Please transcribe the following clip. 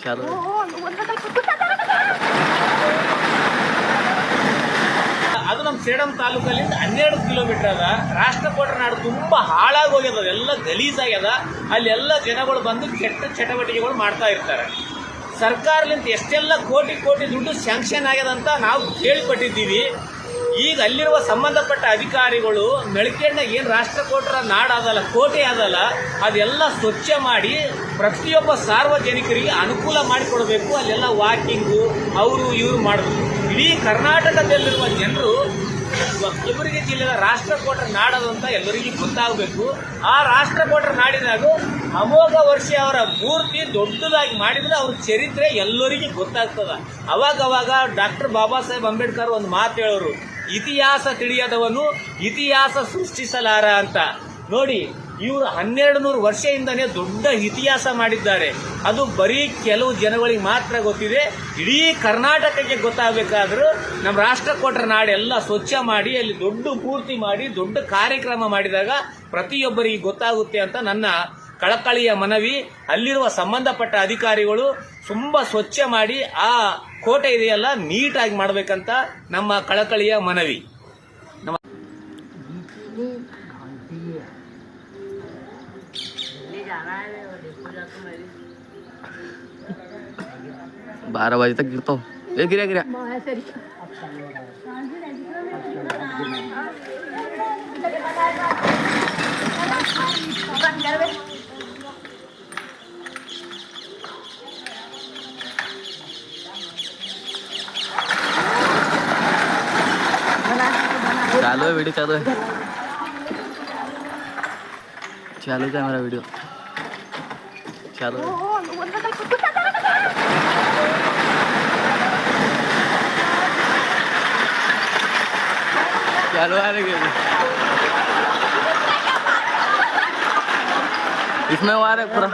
चालू ಅದು ನಮ್ಮ ಸೇಡಂ ತಾಲೂಕಲ್ಲಿಂದ 12 ಕಿಲೋಮೀಟರ್ ಅದ. ರಾಷ್ಟ್ರಕೂಟರ ನಾಡು ತುಂಬ ಹಾಳಾಗಿ ಹೋಗ್ಯದ, ಎಲ್ಲ ಗಲೀಜಾಗ್ಯದ. ಅಲ್ಲೆಲ್ಲ ಜನಗಳು ಬಂದು ಕೆಟ್ಟ ಚಟುವಟಿಕೆಗಳು ಮಾಡ್ತಾ ಇರ್ತಾರೆ. ಸರ್ಕಾರದಿಂದ ಎಷ್ಟೆಲ್ಲ ಕೋಟಿ ಕೋಟಿ ದುಡ್ಡು ಸ್ಯಾಂಕ್ಷನ್ ಆಗ್ಯದಂತ ನಾವು ಕೇಳಿಪಟ್ಟಿದ್ದೀವಿ. ಈಗ ಅಲ್ಲಿರುವ ಸಂಬಂಧಪಟ್ಟ ಅಧಿಕಾರಿಗಳು ಮೆಳಕೇಡ್ನಾಗ ಏನು ರಾಷ್ಟ್ರಕೂಟರ ನಾಡಾದಲ್ಲ, ಕೋಟೆ ಆದಲ್ಲ, ಅದೆಲ್ಲ ಸ್ವಚ್ಛ ಮಾಡಿ ಪ್ರತಿಯೊಬ್ಬ ಸಾರ್ವಜನಿಕರಿಗೆ ಅನುಕೂಲ ಮಾಡಿಕೊಡಬೇಕು. ಅಲ್ಲೆಲ್ಲ ವಾಕಿಂಗು ಅವರು ಇವರು ಮಾಡಬೇಕು. ಇಡೀ ಕರ್ನಾಟಕದಲ್ಲಿರುವ ಜನರು ಕಲಬುರಗಿ ಜಿಲ್ಲೆಯ ರಾಷ್ಟ್ರಕೂಟರ ನಾಡದಂತ ಎಲ್ಲರಿಗೂ ಗೊತ್ತಾಗಬೇಕು. ಆ ರಾಷ್ಟ್ರಕೂಟರ ನಾಡಿನಾಗ ಅಮೋಘ ವರ್ಷ ಅವರ ಮೂರ್ತಿ ದೊಡ್ಡದಾಗಿ ಮಾಡಿದ್ರೆ ಅವ್ರ ಚರಿತ್ರೆ ಎಲ್ಲರಿಗೂ ಗೊತ್ತಾಗ್ತದ. ಅವಾಗವಾಗ ಡಾಕ್ಟರ್ ಬಾಬಾ ಸಾಹೇಬ್ ಅಂಬೇಡ್ಕರ್ ಒಂದು ಮಾತು ಹೇಳೋರು, ಇತಿಹಾಸ ತಿಳಿಯದವನು ಇತಿಹಾಸ ಸೃಷ್ಟಿಸಲಾರ ಅಂತ. ನೋಡಿ, ಇವರು 1200 ವರ್ಷದಿಂದನೇ ದೊಡ್ಡ ಇತಿಹಾಸ ಮಾಡಿದ್ದಾರೆ. ಅದು ಬರೀ ಕೆಲವು ಜನಗಳಿಗೆ ಮಾತ್ರ ಗೊತ್ತಿದೆ. ಇಡೀ ಕರ್ನಾಟಕಕ್ಕೆ ಗೊತ್ತಾಗಬೇಕಾದ್ರೂ ನಮ್ಮ ರಾಷ್ಟ್ರಕೂಟರ ನಾಡೆಲ್ಲ ಸ್ವಚ್ಛ ಮಾಡಿ ಅಲ್ಲಿ ದೊಡ್ಡ ಪೂರ್ತಿ ಮಾಡಿ ದೊಡ್ಡ ಕಾರ್ಯಕ್ರಮ ಮಾಡಿದಾಗ ಪ್ರತಿಯೊಬ್ಬರಿಗೆ ಗೊತ್ತಾಗುತ್ತೆ ಅಂತ ನನ್ನ ಕಳಕಳಿಯ ಮನವಿ. ಅಲ್ಲಿರುವ ಸಂಬಂಧಪಟ್ಟ ಅಧಿಕಾರಿಗಳು ತುಂಬ ಸ್ವಚ್ಛ ಮಾಡಿ ಆ ಕೋಟೆ ಇದೆಯಲ್ಲ ನೀಟಾಗಿ ಮಾಡಬೇಕಂತ ನಮ್ಮ ಕಳಕಳಿಯ ಮನವಿ. 12 बजे तक गिरता हूँ. गिरा गिरा चालू है वीडियो, चालू है मेरा वीडियो चालू है. चालू आ रही है इसमें वो आ रहा है पूरा.